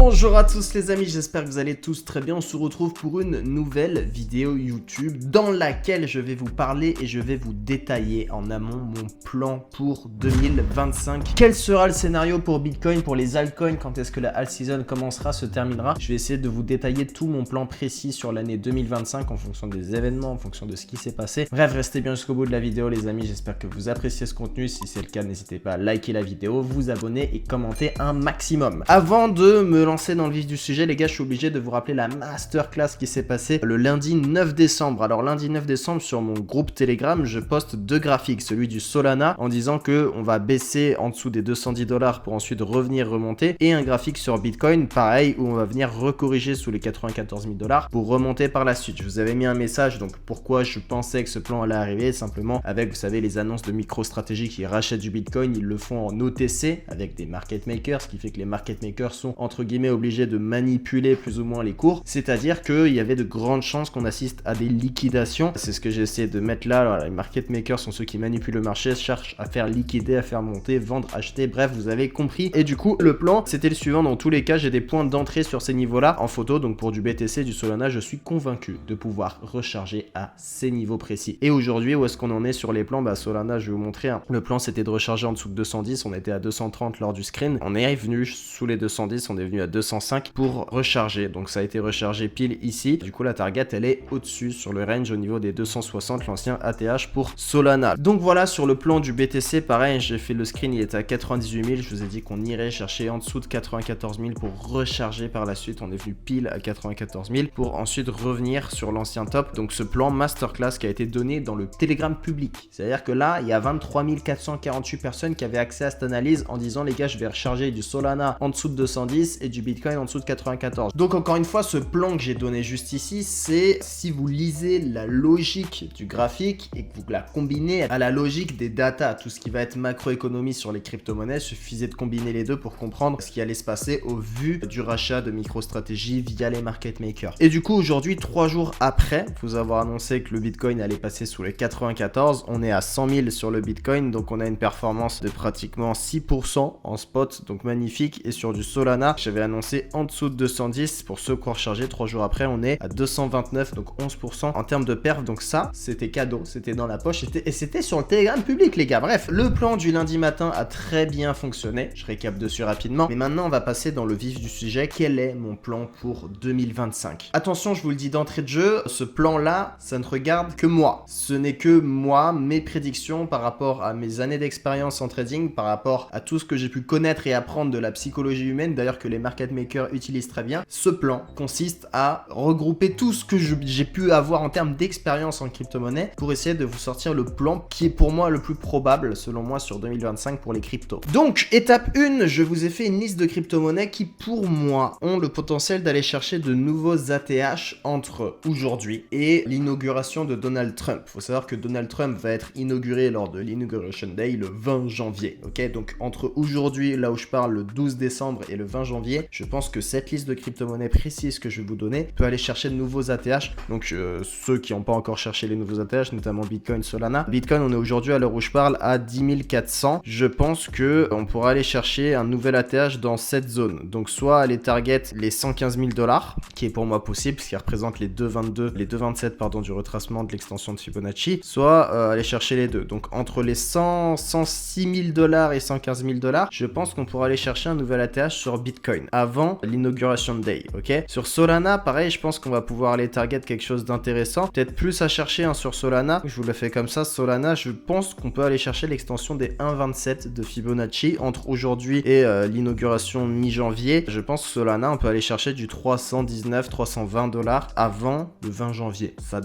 Bonjour à tous les amis, j'espère que vous allez tous très bien. On se retrouve pour une nouvelle vidéo YouTube dans laquelle je vais vous parler et je vais vous détailler en amont mon plan pour 2025. Quel sera le scénario pour Bitcoin, pour les altcoins, quand est-ce que la alt season commencera, se terminera. Je vais essayer de vous détailler tout mon plan précis sur l'année 2025 en fonction des événements, en fonction de ce qui s'est passé. Bref, restez bien jusqu'au bout de la vidéo les amis, j'espère que vous appréciez ce contenu. Si c'est le cas, n'hésitez pas à liker la vidéo, vous abonner et commenter un maximum. Avant de me lancer dans le vif du sujet, les gars, je suis obligé de vous rappeler la masterclass qui s'est passée le lundi 9 décembre. Alors lundi 9 décembre, sur mon groupe Telegram, je poste deux graphiques, celui du Solana en disant que on va baisser en dessous des 210 $ pour ensuite revenir remonter, et un graphique sur Bitcoin, pareil, où on va venir recorriger sous les 94 000 $ pour remonter par la suite. Je vous avais mis un message, donc pourquoi je pensais que ce plan allait arriver, simplement avec, vous savez, les annonces de MicroStrategy qui rachètent du Bitcoin, ils le font en OTC avec des market makers, ce qui fait que les market makers sont entre guillemets obligés de manipuler plus ou moins les cours, c'est-à-dire qu'il y avait de grandes chances qu'on assiste à des liquidations. C'est ce que j'ai essayé de mettre là. Alors, les market makers sont ceux qui manipulent le marché, cherchent à faire liquider, à faire monter, vendre, acheter, bref, vous avez compris. Et du coup, le plan, c'était le suivant. Dans tous les cas, j'ai des points d'entrée sur ces niveaux-là en photo, donc pour du BTC, du Solana, je suis convaincu de pouvoir recharger à ces niveaux précis. Et aujourd'hui, où est-ce qu'on en est sur les plans? Solana, je vais vous montrer. Le plan, c'était de recharger en dessous de 210, on était à 230 lors du screen. On est venu sous les 210, on est venu à 205 pour recharger. Donc ça a été rechargé pile ici. Du coup, la target, elle est au-dessus sur le range au niveau des 260, l'ancien ATH pour Solana. Donc voilà, sur le plan du BTC, pareil, j'ai fait le screen, il était à 98 000. Je vous ai dit qu'on irait chercher en dessous de 94 000 pour recharger par la suite. On est venu pile à 94 000 pour ensuite revenir sur l'ancien top. Donc ce plan masterclass qui a été donné dans le Telegram public. C'est-à-dire que là, il y a 23 448 personnes qui avaient accès à cette analyse en disant les gars, je vais recharger du Solana en dessous de 210 et du Bitcoin en dessous de 94. Donc encore une fois, ce plan que j'ai donné juste ici, c'est si vous lisez la logique du graphique et que vous la combinez à la logique des data, tout ce qui va être macroéconomie sur les crypto-monnaies, suffisait de combiner les deux pour comprendre ce qui allait se passer au vu du rachat de MicroStrategy via les market makers. Et du coup, aujourd'hui, 3 jours après vous avoir annoncé que le Bitcoin allait passer sous les 94, on est à 100 000 sur le Bitcoin, donc on a une performance de pratiquement 6% en spot, donc magnifique. Et sur du Solana, j'avais annoncé en dessous de 210 pour ceux qui ont rechargé. 3 jours après, on est à 229, donc 11% en termes de perf. Donc ça, c'était cadeau, c'était dans la poche, et c'était sur le Telegram public, les gars. Bref, le plan du lundi matin a très bien fonctionné. Je récap dessus rapidement, mais maintenant, on va passer dans le vif du sujet. Quel est mon plan pour 2025? Attention, je vous le dis d'entrée de jeu, ce plan-là, ça ne regarde que moi. Ce n'est que moi, mes prédictions par rapport à mes années d'expérience en trading, par rapport à tout ce que j'ai pu connaître et apprendre de la psychologie humaine, d'ailleurs que les market makers utilisent très bien. Ce plan consiste à regrouper tout ce que j'ai pu avoir en termes d'expérience en crypto-monnaie pour essayer de vous sortir le plan qui est pour moi le plus probable, selon moi, sur 2025 pour les cryptos. Donc, étape 1, je vous ai fait une liste de crypto-monnaies qui, pour moi, ont le potentiel d'aller chercher de nouveaux ATH entre aujourd'hui et l'inauguration de Donald Trump. Il faut savoir que Donald Trump va être inauguré lors de l'Inauguration Day le 20 janvier. Ok, donc entre aujourd'hui, là où je parle, le 12 décembre et le 20 janvier, je pense que cette liste de crypto-monnaies précise que je vais vous donner peut aller chercher de nouveaux ATH. Donc ceux qui n'ont pas encore cherché les nouveaux ATH, notamment Bitcoin, Solana. Bitcoin, on est aujourd'hui à l'heure où je parle à 10 400. Je pense que on pourra aller chercher un nouvel ATH dans cette zone. Donc soit aller target les 115 000 $, qui est pour moi possible, ce qui représente les 2,27 pardon du retracement de l'extension de Fibonacci, soit aller chercher les deux. Donc entre les 106 000 $ et 115 000 $, je pense qu'on pourra aller chercher un nouvel ATH sur Bitcoin avant l'inauguration day, ok? Sur Solana, pareil, je pense qu'on va pouvoir aller target quelque chose d'intéressant. Peut-être plus à chercher sur Solana. Je vous le fais comme ça. Solana, je pense qu'on peut aller chercher l'extension des 1,27 de Fibonacci entre aujourd'hui et l'inauguration mi-janvier. Je pense que Solana, on peut aller chercher du 319-320 $ avant le 20 janvier. Ça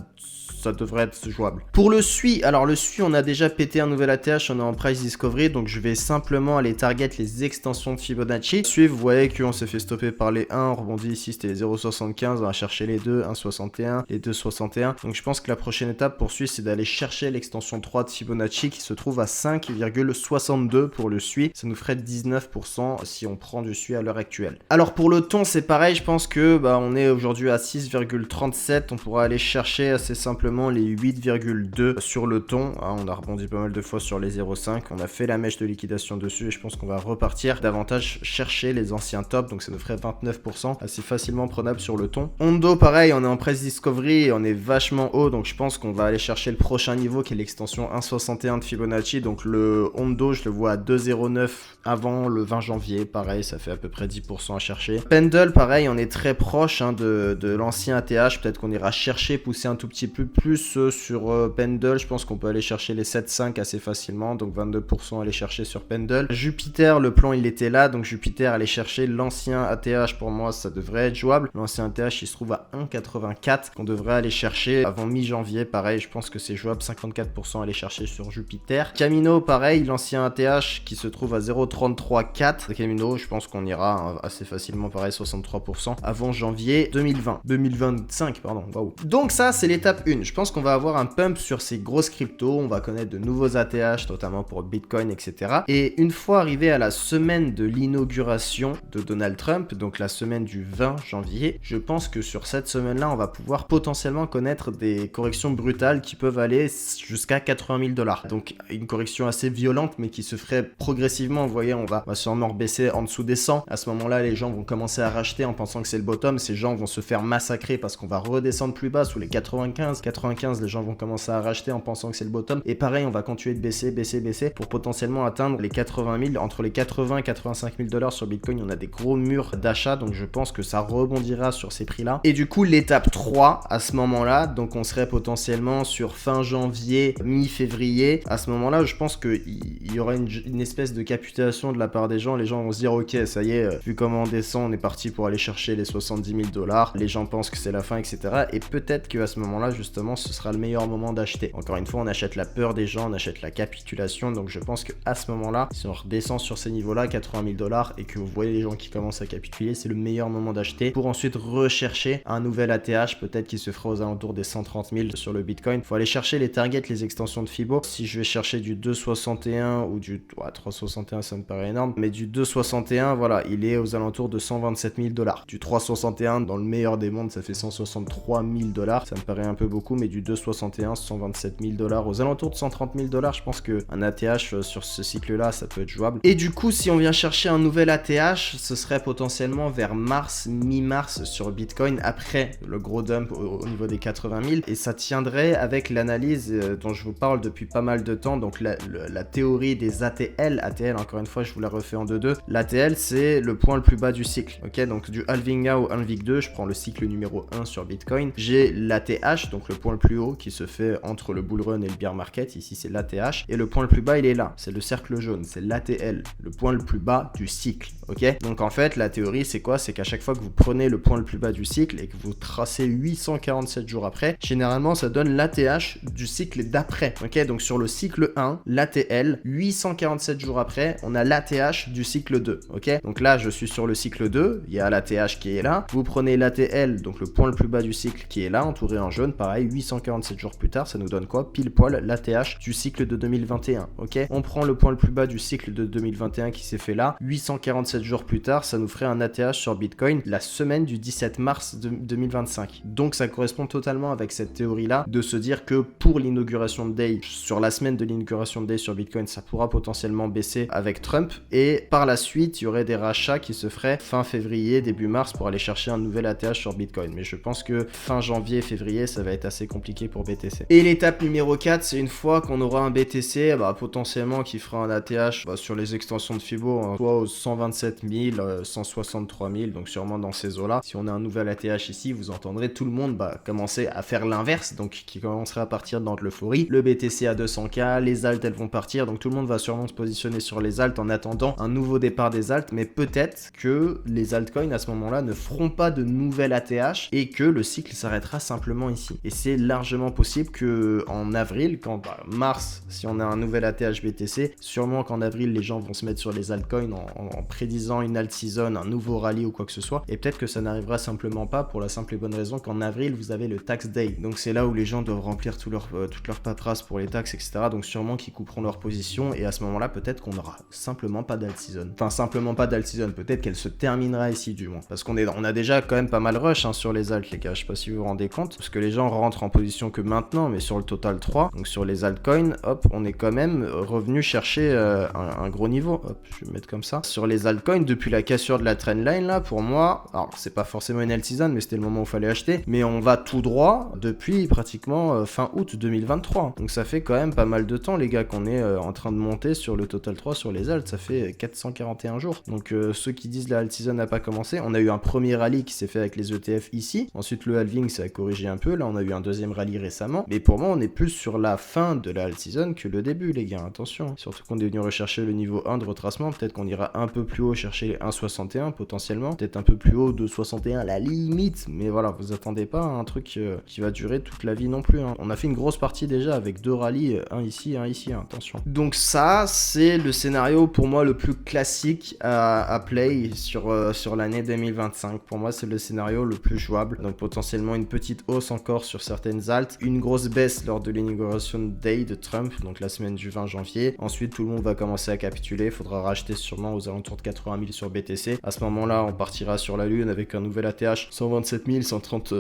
devrait être jouable. Pour le SUI, alors le SUI, on a déjà pété un nouvel ATH, on est en price discovery, donc je vais simplement aller target les extensions de Fibonacci. SUI, vous voyez qu'on s'est fait stopper par les 1, on rebondit ici, c'était les 0,75, on va chercher les 2, 1,61, les 2,61. Donc je pense que la prochaine étape pour SUI, c'est d'aller chercher l'extension 3 de Fibonacci qui se trouve à 5,62 pour le SUI. Ça nous ferait 19% si on prend du SUI à l'heure actuelle. Alors pour le thon, c'est pareil, je pense que on est aujourd'hui à 6,37, on pourra aller chercher assez simplement simplement les 8,2 sur le ton. Hein, on a rebondi pas mal de fois sur les 0,5. On a fait la mèche de liquidation dessus et je pense qu'on va repartir davantage chercher les anciens tops. Donc ça nous ferait 29%, assez facilement prenable sur le ton. Hondo, pareil, on est en press discovery et on est vachement haut. Donc je pense qu'on va aller chercher le prochain niveau qui est l'extension 1,61 de Fibonacci. Donc le Hondo, je le vois à 2,09 avant le 20 janvier. Pareil, ça fait à peu près 10% à chercher. Pendle, pareil, on est très proche hein, de l'ancien ATH. Peut-être qu'on ira chercher, pousser un tout petit peu plus sur Pendle. Je pense qu'on peut aller chercher les 7,5 assez facilement. Donc 22% aller chercher sur Pendle. Jupiter, le plan il était là. Donc Jupiter, aller chercher l'ancien ATH. Pour moi, ça devrait être jouable. L'ancien ATH, il se trouve à 1,84 qu'on devrait aller chercher avant mi-janvier. Pareil, je pense que c'est jouable. 54% aller chercher sur Jupiter. Camino, pareil, l'ancien ATH qui se trouve à 0,334. Camino, je pense qu'on ira assez facilement, pareil, 63% avant janvier 2025, pardon. Waouh. Donc ça, c'est l'étape 1. Je pense qu'on va avoir un pump sur ces grosses cryptos. On va connaître de nouveaux ATH, notamment pour Bitcoin, etc. Et une fois arrivé à la semaine de l'inauguration de Donald Trump, donc la semaine du 20 janvier, je pense que sur cette semaine-là, on va pouvoir potentiellement connaître des corrections brutales qui peuvent aller jusqu'à 80 000 $. Donc une correction assez violente, mais qui se ferait progressivement. Vous voyez, on va sûrement baisser en dessous des 100. À ce moment-là, les gens vont commencer à racheter en pensant que c'est le bottom. Ces gens vont se faire massacrer parce qu'on va redescendre plus bas sous les 95. 95, les gens vont commencer à racheter en pensant que c'est le bottom. Et pareil, on va continuer de baisser pour potentiellement atteindre les 80 000. Entre les 80 et 85 000 $ sur Bitcoin, on a des gros murs d'achat. Donc je pense que ça rebondira sur ces prix-là. Et du coup, l'étape 3, à ce moment-là, donc on serait potentiellement sur fin janvier, mi-février. À ce moment-là, je pense qu'il y aura une espèce de capitulation de la part des gens. Les gens vont se dire, ok, ça y est, vu comment on descend, on est parti pour aller chercher les 70 000 $. Les gens pensent que c'est la fin, etc. Et peut-être qu'à ce moment-là, justement, ce sera le meilleur moment d'acheter. Encore une fois, on achète la peur des gens, on achète la capitulation. Donc je pense qu'à ce moment-là, si on redescend sur ces niveaux-là, 80 000 $, et que vous voyez les gens qui commencent à capituler, c'est le meilleur moment d'acheter pour ensuite rechercher un nouvel ATH, peut-être qui se fera aux alentours des 130 000 sur le Bitcoin. Il faut aller chercher les targets, les extensions de Fibo. Si je vais chercher du 2,61 ou du 3,61, ça me paraît énorme, mais du 2,61, voilà, il est aux alentours de 127 000 $. Du 3,61, dans le meilleur des mondes, ça fait 163 000 $. Ça me paraît un peu beaucoup, mais du 2,61, 127 000 $, aux alentours de 130 000 $, je pense qu'un ATH sur ce cycle-là, ça peut être jouable. Et du coup, si on vient chercher un nouvel ATH, ce serait potentiellement vers mars, mi-mars sur Bitcoin, après le gros dump au niveau des 80 000, et ça tiendrait avec l'analyse dont je vous parle depuis pas mal de temps, donc la théorie des ATL. ATL, encore une fois, je vous la refais en 2-2. L'ATL, c'est le point le plus bas du cycle, ok? Donc du halving A au halving 2, je prends le cycle numéro 1 sur Bitcoin. J'ai l'ATH, donc le point le plus haut qui se fait entre le bull run et le bear market. Ici, c'est l'ATH. Et le point le plus bas, il est là. C'est le cercle jaune, c'est l'ATL, le point le plus bas du cycle, ok? Donc en fait, la théorie, c'est quoi? C'est qu'à chaque fois que vous prenez le point le plus bas du cycle et que vous tracez 847 jours après, généralement, ça donne l'ATH du cycle d'après, ok? Donc sur le cycle 1, l'ATL, 847 jours après, on a l'ATH du cycle 2, ok? Donc là, je suis sur le cycle 2, il y a l'ATH qui est là. Vous prenez l'ATL, donc le point le plus bas du cycle qui est là, entouré en jaune, pareil, 847 jours plus tard, ça nous donne quoi? Pile poil l'ATH du cycle de 2021, ok? On prend le point le plus bas du cycle de 2021 qui s'est fait là, 847 jours plus tard, ça nous ferait un ATH sur Bitcoin la semaine du 17 mars 2025. Donc ça correspond totalement avec cette théorie-là de se dire que pour l'inauguration de Day, sur la semaine de l'inauguration de Day sur Bitcoin, ça pourra potentiellement baisser avec Trump, et par la suite, il y aurait des rachats qui se feraient fin février, début mars pour aller chercher un nouvel ATH sur Bitcoin. Mais je pense que fin janvier, février, ça va être assez compliqué pour BTC. Et l'étape numéro 4, c'est une fois qu'on aura un BTC, potentiellement qui fera un ATH sur les extensions de Fibo, hein, soit aux 127 000, 163 000, donc sûrement dans ces eaux-là. Si on a un nouvel ATH ici, vous entendrez tout le monde commencer à faire l'inverse, donc qui commencerait à partir dans de l'euphorie. Le BTC à 200K, les alts elles vont partir, donc tout le monde va sûrement se positionner sur les alts en attendant un nouveau départ des alts, mais peut-être que les altcoins à ce moment-là ne feront pas de nouvelle ATH et que le cycle s'arrêtera simplement ici. Et c'est largement possible que en avril, mars, si on a un nouvel ATH BTC, sûrement qu'en avril les gens vont se mettre sur les altcoins en prédisant une alt season, un nouveau rallye ou quoi que ce soit, et peut-être que ça n'arrivera simplement pas pour la simple et bonne raison qu'en avril vous avez le tax day, donc c'est là où les gens doivent remplir toute leur paperasse pour les taxes, etc. Donc sûrement qu'ils couperont leur position, et à ce moment-là peut-être qu'on n'aura simplement pas d'alt season. Enfin simplement pas d'alt season, peut-être qu'elle se terminera ici du moins, parce qu'on a déjà quand même pas mal rush sur les alts les gars, je sais pas si vous vous rendez compte, parce que les gens rentrent rentre en position que maintenant, mais sur le total 3, donc sur les altcoins, hop, on est quand même revenu chercher un gros niveau. Hop, je vais mettre comme ça. Sur les altcoins, depuis la cassure de la trendline, là, pour moi, alors c'est pas forcément une alt-season, mais c'était le moment où il fallait acheter, mais on va tout droit depuis pratiquement fin août 2023. Donc ça fait quand même pas mal de temps, les gars, qu'on est en train de monter sur le total 3 sur les alts. Ça fait 441 jours. Donc ceux qui disent la alt-season n'a pas commencé, on a eu un premier rallye qui s'est fait avec les ETF ici. Ensuite, le halving, ça a corrigé un peu. Là, on a eu un deuxième rallye récemment. Mais pour moi, on est plus sur la fin de la alt-season que le début, les gars. Attention. Surtout qu'on est venu rechercher le niveau 1 de retracement. Peut-être qu'on ira un peu plus haut chercher les 1,61 potentiellement. Peut-être un peu plus haut de 61 à la limite. Mais voilà, vous attendez pas à un truc qui va durer toute la vie non plus. Hein. On a fait une grosse partie déjà avec deux rallyes, un ici, attention. Donc ça, c'est le scénario pour moi le plus classique à play sur l'année 2025. Pour moi, c'est le scénario le plus jouable. Donc potentiellement une petite hausse encore sur certaines alts, une grosse baisse lors de l'inauguration day de Trump, donc la semaine du 20 janvier. Ensuite, tout le monde va commencer à capituler. Il faudra racheter sûrement aux alentours de 80 000 sur BTC. À ce moment-là, on partira sur la lune avec un nouvel ATH 127 000, 130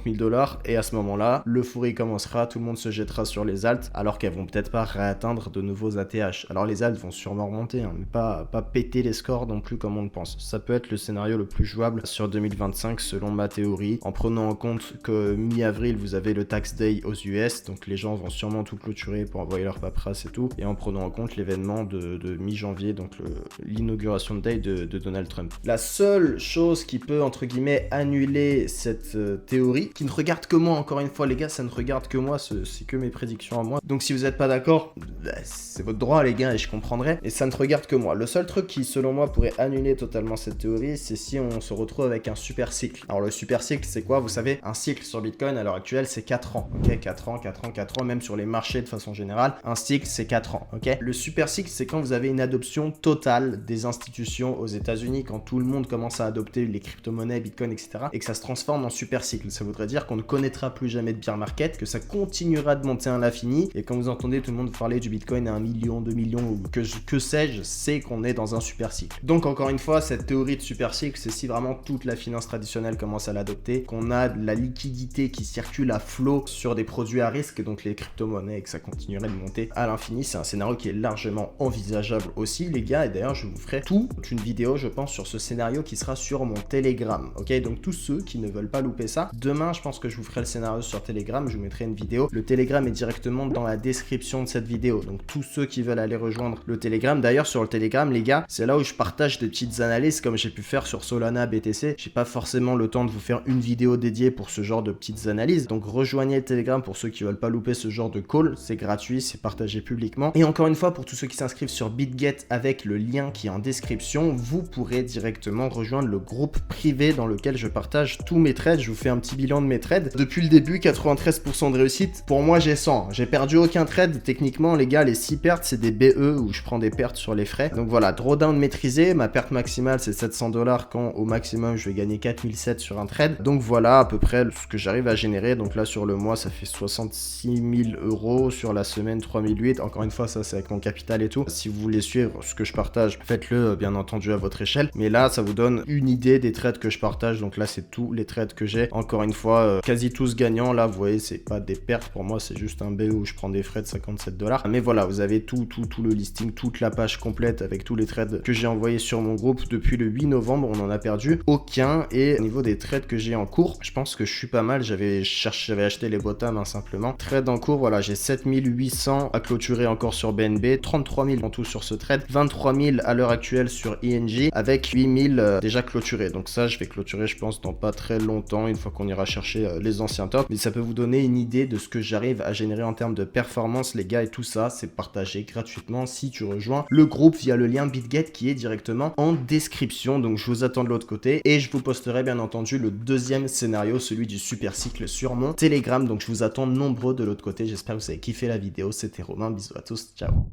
000 dollars. Et à ce moment-là, l'euphorie commencera. Tout le monde se jettera sur les alts alors qu'elles vont peut-être pas réatteindre de nouveaux ATH. Alors les alts vont sûrement remonter, hein, mais pas péter les scores non plus comme on le pense. Ça peut être le scénario le plus jouable sur 2025 selon ma théorie, en prenant en compte que mi-avril vous avez le tax day aux US, donc les gens vont sûrement tout clôturer pour envoyer leur paperasse et tout, et en prenant en compte l'événement de mi-janvier, donc l'inauguration day de Donald Trump. La seule chose qui peut entre guillemets annuler cette théorie, qui ne regarde que moi, encore une fois les gars, ça ne regarde que moi, c'est que mes prédictions à moi, donc si vous n'êtes pas d'accord, c'est votre droit les gars et je comprendrai, et ça ne regarde que moi. Le seul truc qui selon moi pourrait annuler totalement cette théorie, c'est si on se retrouve avec un super cycle. Alors le super cycle c'est quoi? Vous savez, un cycle sur Bitcoin à l'heure actuelle c'est 4 ans, ok, 4 ans, même sur les marchés de façon générale, un cycle c'est 4 ans, ok. Le super cycle c'est quand vous avez une adoption totale des institutions aux États-Unis, quand tout le monde commence à adopter les crypto-monnaies, Bitcoin, etc. et que ça se transforme en super cycle. Ça voudrait dire qu'on ne connaîtra plus jamais de bear market, que ça continuera de monter à l'infini, et quand vous entendez tout le monde parler du Bitcoin à 1 million, 2 millions ou que sais-je, c'est qu'on est dans un super cycle. Donc encore une fois, cette théorie de super cycle, c'est si vraiment toute la finance traditionnelle commence à l'adopter, qu'on a de la liquidité qui circule à flot sur des produits à risque, donc les crypto-monnaies, et que ça continuerait de monter à l'infini. C'est un scénario qui est largement envisageable aussi, les gars, et d'ailleurs je vous ferai toute une vidéo, je pense, sur ce scénario qui sera sur mon Telegram, ok. Donc tous ceux qui ne veulent pas louper ça, demain je pense que je vous ferai le scénario sur Telegram, je vous mettrai une vidéo. Le Telegram est directement dans la description de cette vidéo, donc tous ceux qui veulent aller rejoindre le Telegram, d'ailleurs sur le Telegram les gars, c'est là où je partage des petites analyses comme j'ai pu faire sur Solana, BTC. J'ai pas forcément le temps de vous faire une vidéo dédiée pour ce genre de petites analyses, donc rejoignez le Telegram pour ceux qui veulent pas louper ce genre de call, c'est gratuit, c'est partagé publiquement, et encore une fois pour tous ceux qui s'inscrivent sur BitGet avec le lien qui est en description, vous pourrez directement rejoindre le groupe privé dans lequel je partage tous mes trades. Je vous fais un petit bilan de mes trades depuis le début, 93% de réussite. Pour moi j'ai 100, j'ai perdu aucun trade techniquement les gars. Les 6 pertes c'est des BE où je prends des pertes sur les frais, donc voilà, drawdown maîtrisé. Ma perte maximale c'est 700 $ quand au maximum je vais gagner 4007 sur un trade, donc voilà à peu près ce que j'arrive à générer. Donc là sur le mois ça fait 66 000 €, sur la semaine 3008. Encore une fois ça c'est avec mon capital et tout. Si vous voulez suivre ce que je partage, faites-le bien entendu à votre échelle, mais là ça vous donne une idée des trades que je partage. Donc là c'est tous les trades que j'ai, encore une fois quasi tous gagnants. Là vous voyez c'est pas des pertes pour moi, c'est juste un BE où je prends des frais de 57 $, mais voilà vous avez tout le listing, toute la page complète avec tous les trades que j'ai envoyés sur mon groupe depuis le 8 novembre. On en a perdu aucun, et au niveau des trades que j'ai en cours, je pense que je suis pas mal. J'avais acheté les bottoms hein, simplement. Trade en cours, voilà, j'ai 7800 à clôturer encore sur BNB, 33 000 en tout sur ce trade, 23 000 à l'heure actuelle sur ING, avec 8 000 déjà clôturés. Donc ça je vais clôturer je pense dans pas très longtemps, une fois qu'on ira chercher les anciens tops, mais ça peut vous donner une idée de ce que j'arrive à générer en termes de performance les gars, et tout ça c'est partagé gratuitement si tu rejoins le groupe via le lien BitGet qui est directement en description. Donc je vous attends de l'autre côté, et je vous posterai bien entendu le deuxième scénario, celui du super cycle, sur mon Telegram. Donc je vous attends nombreux de l'autre côté. J'espère que vous avez kiffé la vidéo. C'était Romain, bisous à tous, ciao.